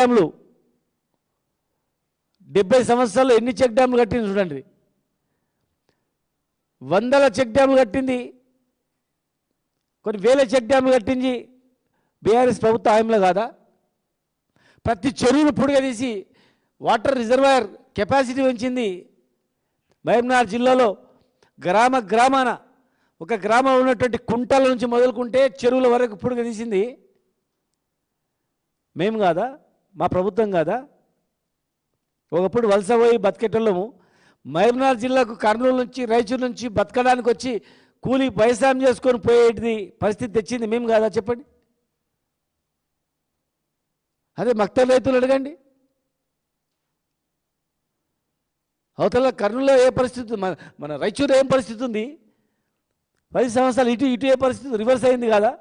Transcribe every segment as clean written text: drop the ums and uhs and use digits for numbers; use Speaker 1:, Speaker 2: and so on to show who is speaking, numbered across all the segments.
Speaker 1: డ్యామ్లు 70 సంవత్సరాల్లో ఎన్ని చెక్ డ్యామ్లు కట్టింది చూడండి. వందల చెక్ డ్యామ్లు కట్టింది, కొన్ని వేల చెక్ డ్యామ్లు కట్టింది బీఆర్ఎస్ ప్రభుత్వ హయాంలో కాదా? ప్రతి చెరువును పొడిగదీసి వాటర్ రిజర్వాయర్ కెపాసిటీ పెంచింది. మహబూబ్నగర్ జిల్లాలో గ్రామాన ఒక గ్రామంలో ఉన్నటువంటి కుంటల నుంచి మొదలుకుంటే చెరువుల వరకు పొడిగదీసింది మేము కాదా? మా ప్రభుత్వం కాదా? ఒకప్పుడు వలస పోయి బతికేటోళ్ళము మహబూబ్నగర్ జిల్లాకు కర్నూలు నుంచి రాయచూరు నుంచి బతకడానికి వచ్చి కూలి వ్యవసాయం చేసుకొని పోయేది పరిస్థితి తెచ్చింది మేము కాదా? చెప్పండి. అదే మక్తల్ రైతులు అడగండి. అవతల కర్నూలులో ఏ పరిస్థితి, మన రాయచూరు ఏం పరిస్థితి ఉంది? 10 సంవత్సరాలు ఇటు ఏ పరిస్థితి రివర్స్ అయింది కాదా?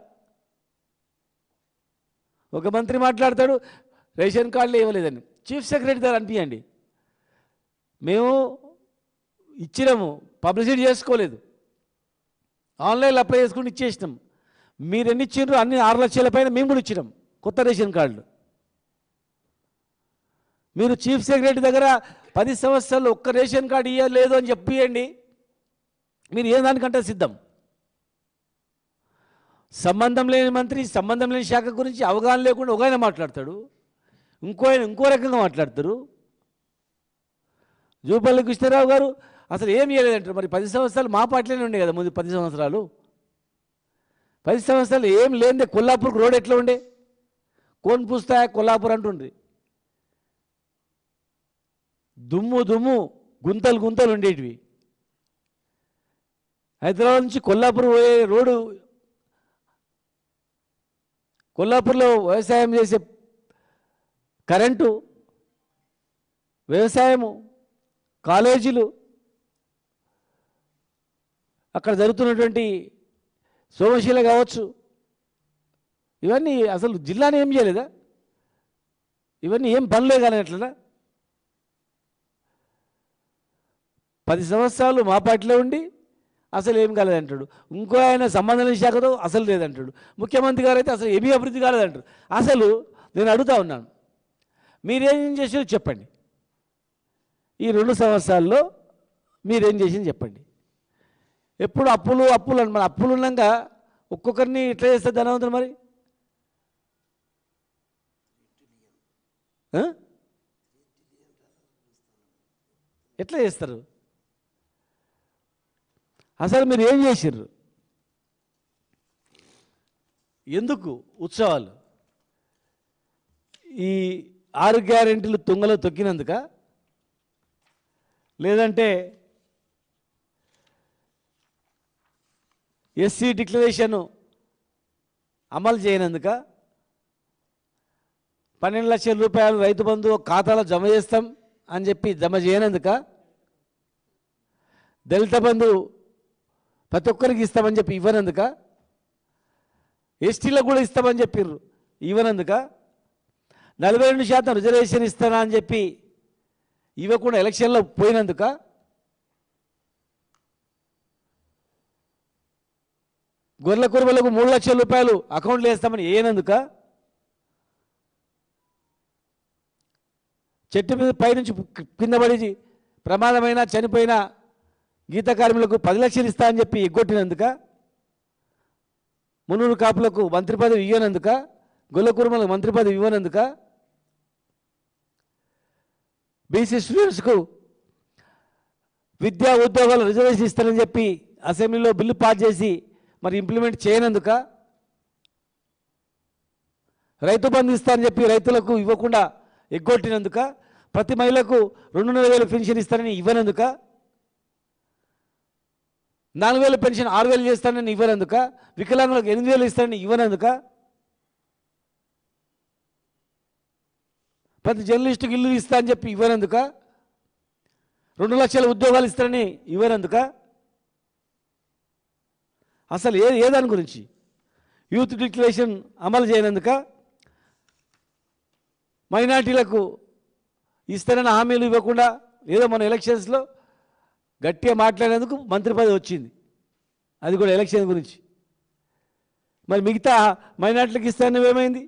Speaker 1: ఒక మంత్రి మాట్లాడతాడు రేషన్ కార్డులు ఇవ్వలేదని. చీఫ్ సెక్రటరీ గారు అనిపించండి, మేము ఇచ్చినాము, పబ్లిసిటీ చేసుకోలేదు, ఆన్లైన్లో అప్లై చేసుకుని ఇచ్చేసినాం. మీరు ఎన్ని ఇచ్చిండ్రు? అన్ని 6 లక్షల పైన మేము కూడా ఇచ్చినాం కొత్త రేషన్ కార్డులు. మీరు చీఫ్ సెక్రటరీ దగ్గర 10 సంవత్సరాలు ఒక్క రేషన్ కార్డు ఇవ్వలేదు అని చెప్పియండి, మీరు ఏ దానికంటే సిద్ధం. సంబంధం లేని మంత్రి సంబంధం లేని శాఖ గురించి అవగాహన లేకుండా ఒక ఆయన మాట్లాడతాడు, ఇంకో రకంగా మాట్లాడతారు. జూపల్లి కృష్ణారావు గారు అసలు ఏం చేయలేదంటారు. మరి 10 సంవత్సరాలు మా పార్టీలోనే ఉండే కదా ముందు 10 సంవత్సరాలు. 10 సంవత్సరాలు ఏం లేదే కొల్లాపూర్కి రోడ్ ఎట్లా ఉండే? కోన్ పూస్తాయా కొల్లాపూర్ అంటుండ్రి. దుమ్ము గుంతలు ఉండేటివి. హైదరాబాద్ నుంచి కొల్లాపూర్ పోయే రోడ్డు, కొల్లాపూర్లో వ్యవసాయం చేసే కరెంటు, వ్యవసాయము, కాలేజీలు, అక్కడ జరుగుతున్నటువంటి సోమశీల కావచ్చు, ఇవన్నీ అసలు జిల్లాని ఏం చేయలేదా? ఇవన్నీ ఏం పనులే కానీ అట్లా 10 సంవత్సరాలు మా పార్టీలో ఉండి అసలు ఏం కాలేదంటాడు. ఇంకో ఆయన సంబంధం లేని శాఖతో అసలు లేదంటాడు. ముఖ్యమంత్రి గారు అయితే అసలు ఏమీ అభివృద్ధి కాలేదంటారు. అసలు నేను అడుగుతా ఉన్నాను, మీరేం చేసారో చెప్పండి. ఈ 2 సంవత్సరాల్లో మీరేం చేసింది చెప్పండి. ఎప్పుడు అప్పులు అని మన అప్పులు ఉన్నాక ఒక్కొక్కరిని ఎట్లా చేస్తారు ధనవంతులు? మరి ఎట్లా చేస్తారు? అసలు మీరు ఏం చేసిర్రు? ఎందుకు ఉత్సవాలు? ఈ 6 గ్యారెంటీలు తుంగలో తొక్కినందుక, లేదంటే ఎస్సీ డిక్లరేషన్ అమలు చేయనందుక, 12 లక్షల రూపాయలు రైతు బంధు ఖాతాలో జమ చేస్తాం అని చెప్పి జమ చేయనందుక, దళిత బంధు ప్రతి ఒక్కరికి ఇస్తామని చెప్పి ఇవ్వనందుక, ఎస్టీలకు కూడా ఇస్తామని చెప్పిర్రు ఇవ్వనందుక, 42% రిజర్వేషన్ ఇస్తానా అని చెప్పి ఇవ్వకుండా ఎలక్షన్లో పోయినందుక, గొర్రెల కురుమలకు 3 లక్షల రూపాయలు అకౌంట్లో వేస్తామని వేయనందుక, చెట్టు మీద పైనుంచి కింద పడి ప్రమాదమైన చనిపోయిన గీత కార్మికులకు 10 లక్షలు ఇస్తా అని చెప్పి ఎగ్గొట్టినందుక, మున్నూరు కాపులకు మంత్రి పదవి ఇవ్వనందుక, గొల్ల కురుమలకు మంత్రి పదవి ఇవ్వనందుక, బీసీ స్టూడెంట్స్కు విద్యా ఉద్యోగాలు రిజర్వేషన్ ఇస్తారని చెప్పి అసెంబ్లీలో బిల్లు పాస్ చేసి మరి ఇంప్లిమెంట్ చేయనందుక, రైతు బంధు ఇస్తారని చెప్పి రైతులకు ఇవ్వకుండా ఎగ్గొట్టినందుక, ప్రతి మహిళకు 2,500 పెన్షన్ ఇస్తారని ఇవ్వనందుక, 4,000 పెన్షన్ 6,000 చేస్తానని ఇవ్వనందుక, వికలాంగులకు 8,000 ఇస్తానని ఇవ్వనందుక, ప్రతి జర్నలిస్టుకి ఇల్లు ఇస్తా అని చెప్పి ఇవ్వనందుక, 2 లక్షల ఉద్యోగాలు ఇస్తారని ఇవ్వనందుక, అసలు ఏ దాని గురించి? యూత్ డిక్లరేషన్ అమలు చేయనందుక, మైనార్టీలకు ఇస్తారని హామీలు ఇవ్వకుండా ఏదో మన ఎలక్షన్స్లో గట్టిగా మాట్లాడేందుకు మంత్రి పదవి వచ్చింది, అది కూడా ఎలక్షన్ గురించి. మరి మిగతా మైనార్టీలకు ఇస్తారని ఏమైంది?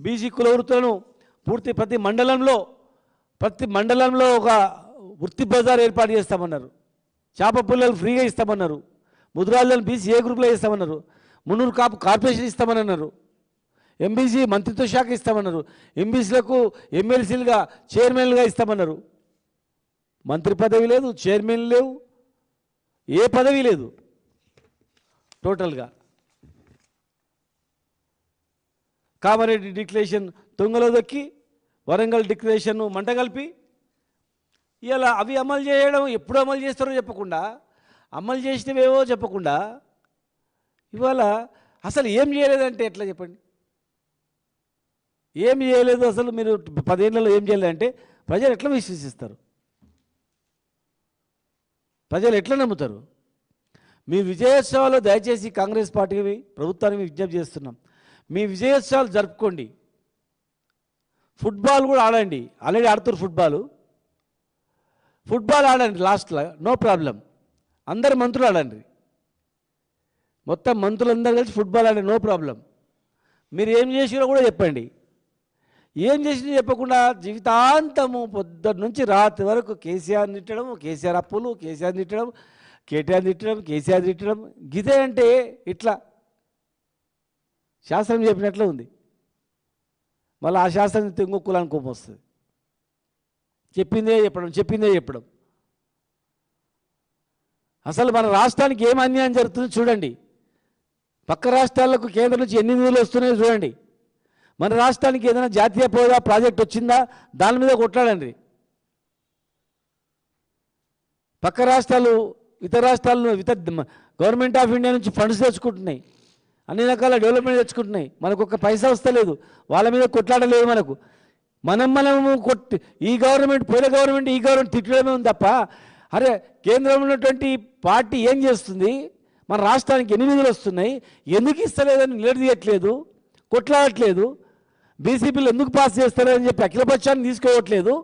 Speaker 1: బీసీ కుల వృత్తులను ప్రతి మండలంలో ఒక వృత్తి బజార్ ఏర్పాటు చేస్తామన్నారు. చేప పుల్లలు ఫ్రీగా ఇస్తామన్నారు. ముద్రాలను బీసీ ఏ గ్రూప్లో ఇస్తామన్నారు. మున్నూరు కాపు కార్పొరేషన్ ఇస్తామన్నారు. ఎంబీసీ మంత్రిత్వ శాఖ ఇస్తామన్నారు. ఎంబీసీలకు ఎమ్మెల్సీలుగా చైర్మన్లుగా ఇస్తామన్నారు. మంత్రి పదవి లేదు, చైర్మన్ లేవు, ఏ పదవి లేదు. టోటల్గా కామారెడ్డి డిక్లరేషన్ తొంగలో దొక్కి వరంగల్ డిక్లరేషన్ మంట కలిపి ఇలా అవి అమలు చేయడం ఎప్పుడు అమలు చేస్తారో చెప్పకుండా, అమలు చేసినవేవో చెప్పకుండా ఇవాళ అసలు ఏం చేయలేదంటే ఎట్లా చెప్పండి? ఏం చేయలేదు అసలు మీరు 10 ఏళ్లలో ఏం చేయలేదంటే ప్రజలు ఎట్లా విశ్వసిస్తారు? ప్రజలు ఎట్లా నమ్ముతారు? మీ విజయోత్సవాలు దయచేసి కాంగ్రెస్ పార్టీకి ప్రభుత్వానికి విజ్ఞప్తి చేస్తున్నాం. మీ విజయోత్సవాలు జరుపుకోండి. ఫుట్బాల్ కూడా ఆడండి. ఆల్రెడీ ఆడుతున్నారు ఫుట్బాల్ ఆడండి. లాస్ట్లో నో ప్రాబ్లం. అందరు మంత్రులు ఆడండి. మొత్తం మంత్రులందరూ కలిసి ఫుట్బాల్ ఆడండి, నో ప్రాబ్లం. మీరు ఏం చేసినా కూడా చెప్పండి. ఏం చేసినా చెప్పకుండా జీవితాంతము పొద్దున్న నుంచి రాత్రి వరకు కేసీఆర్ తిట్టడం, కేసీఆర్ అప్పులు, కేసీఆర్ తిట్టడం, కేటీఆర్ తిట్టడం, కేసీఆర్ తిట్టడం. గిదే అంటే ఇట్లా శాస్త్రం చెప్పినట్లు ఉంది. మళ్ళీ ఆ శాస్త్రం ఇంకో కులానికి కోపం వస్తుంది. చెప్పిందే చెప్పడం. అసలు మన రాష్ట్రానికి ఏం అన్యాయం జరుగుతుందో చూడండి. పక్క రాష్ట్రాలకు కేంద్రం నుంచి ఎన్ని నిధులు వస్తున్నాయో చూడండి. మన రాష్ట్రానికి ఏదైనా జాతీయ హోదా ప్రాజెక్ట్ వచ్చిందా దాని మీద కొట్లాడండి. పక్క రాష్ట్రాలు ఇతర గవర్నమెంట్ ఆఫ్ ఇండియా నుంచి ఫండ్స్ తెచ్చుకుంటున్నాయి, అన్ని రకాల డెవలప్మెంట్ తెచ్చుకుంటున్నాయి. మనకు ఒక్క పైసా వస్తలేదు, వాళ్ళ మీద కొట్లాడలేదు. మనము కొట్టి ఈ గవర్నమెంట్ పోయిన గవర్నమెంట్ ఈ గవర్నమెంట్ తిట్టడమే ఉంది తప్ప, అరే కేంద్రంలో ఉన్నటువంటి పార్టీ ఏం చేస్తుంది, మన రాష్ట్రానికి ఎన్ని నిధులు వస్తున్నాయి, ఎందుకు ఇస్తలేదని నిలదీయట్లేదు, కొట్లాడట్లేదు. బీసీపీలు ఎందుకు పాస్ చేస్తారని చెప్పి అఖిలపక్షాన్ని తీసుకోవట్లేదు.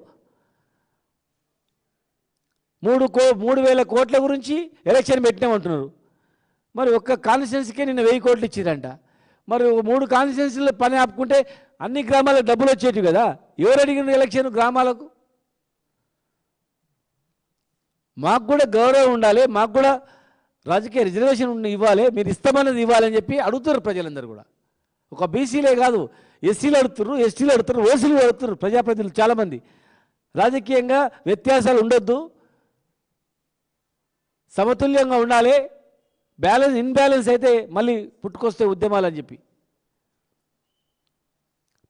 Speaker 1: 3,000 కోట్ల గురించి ఎలక్షన్ పెట్టినామంటున్నారు. మరి ఒక్క కాన్స్టిట్యున్సీకే నిన్న 1000 కోట్లు ఇచ్చిరంట. మరి 3 కాన్స్టిట్యున్సీలో పని ఆపుకుంటే అన్ని గ్రామాలకు డబ్బులు వచ్చేటివి కదా. ఎవరు అడిగిన ఎలక్షన్ గ్రామాలకు? మాకు కూడా గౌరవం ఉండాలి, మాకు కూడా రాజకీయ రిజర్వేషన్ ఇవ్వాలి, మీరు ఇస్తామన్నది ఇవ్వాలని చెప్పి అడుగుతారు ప్రజలందరూ కూడా. ఒక బీసీలే కాదు, ఎస్సీలు అడుగుతారు, ఎస్టీలు అడుగుతారు, ఓసీలు అడుగుతారు. ప్రజాప్రతినిధులు చాలామంది రాజకీయంగా వ్యత్యాసాలు ఉండొద్దు, సమతుల్యంగా ఉండాలి, ఇన్బ్యాలెన్స్ అయితే మళ్ళీ పుట్టుకొస్తే ఉద్యమాలని చెప్పి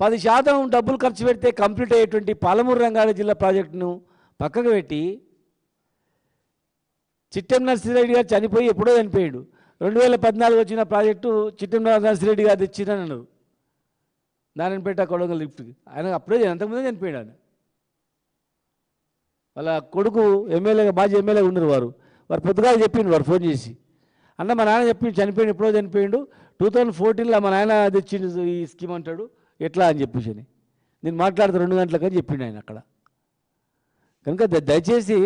Speaker 1: 10% డబ్బులు ఖర్చు పెడితే కంప్లీట్ అయ్యేటువంటి పాలమూరు రంగారెడ్డి జిల్లా ప్రాజెక్టును పక్కకు పెట్టి చిట్టెం నర్సిరెడ్డి గారు చనిపోయి ఎప్పుడో చనిపోయాడు. 2014 వచ్చిన ప్రాజెక్టు చిట్టెం నర్సిరెడ్డి గారు తెచ్చిరని అన్నారు. నారాయణపేట కొడంగల్ లిఫ్ట్కి ఆయన అప్పుడే అంతకుముందే చనిపోయాడు. ఆయన వాళ్ళ కొడుకు ఎమ్మెల్యేగా మాజీ ఎమ్మెల్యేగా ఉన్నారు. వారు పొద్దుగా చెప్పిండు, వారు ఫోన్ చేసి, అన్న మా నాన్న చెప్పిండు చనిపోయిండు, ఎప్పుడో చనిపోయిండు, 2014లో మా నాయన తెచ్చిండు ఈ స్కీమ్ అంటాడు, ఎట్లా అని చెప్పేసి నేను మాట్లాడితే 2 గంటలకని చెప్పిండు ఆయన అక్కడ. కనుక దయచేసి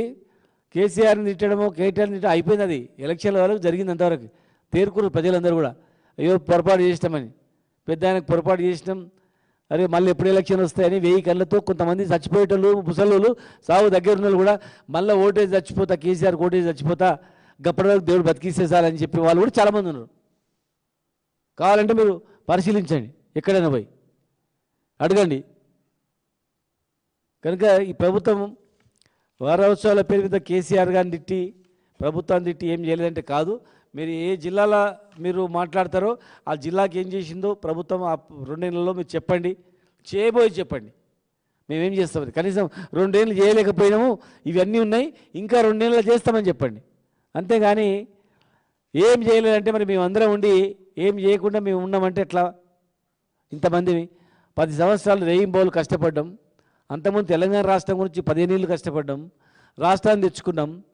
Speaker 1: కేసీఆర్ని తిట్టడమో కేటీఆర్ని తిట్టడం అయిపోయింది. అది ఎలక్షన్ల వరకు జరిగింది, అంతవరకు తేరుకురు ప్రజలందరూ కూడా. అయ్యో పొరపాటు చేసినామని, పెద్ద ఆయనకు పొరపాటు చేసినాం, అరే మళ్ళీ ఎప్పుడు ఎలక్షన్ వస్తాయని 1000 కళ్ళతో కొంతమంది చచ్చిపోయేటోళ్ళు, ముసలోళ్ళు, సాగు దగ్గర ఉన్న కూడా మళ్ళీ ఓటేసి చచ్చిపోతా, కేసీఆర్కి ఓటేసి చచ్చిపోతా, గప్పటి వరకు దేవుడు బతికిసేసారని చెప్పి వాళ్ళు కూడా చాలామంది ఉన్నారు. కావాలంటే మీరు పరిశీలించండి, ఎక్కడైనా పోయి అడగండి. కనుక ఈ ప్రభుత్వం వారోత్సవాల పేరు మీద కేసీఆర్ గారిని తిట్టి ప్రభుత్వాన్ని తిట్టి ఏం చేయలేదంటే కాదు. మీరు ఏ జిల్లాలో మీరు మాట్లాడతారో ఆ జిల్లాకి ఏం చేసిందో ప్రభుత్వం ఆ 2 నెలల్లో మీరు చెప్పండి, చేయబోయి చెప్పండి. మేమేం చేస్తాం, కనీసం 2 ఏళ్ళు చేయలేకపోయినాము, ఇవన్నీ ఉన్నాయి, ఇంకా 2 నెలలు చేస్తామని చెప్పండి. అంతేగాని ఏం చేయలేదంటే మరి మేమందరం ఉండి ఏం చేయకుండా మేము ఉన్నామంటే ఎట్లా? ఇంతమంది 10 సంవత్సరాలు రేయింబోలు కష్టపడ్డాం. అంతకుముందు తెలంగాణ రాష్ట్రం గురించి 15 ఏళ్ళు కష్టపడ్డాం, రాష్ట్రాన్ని తెచ్చుకున్నాం.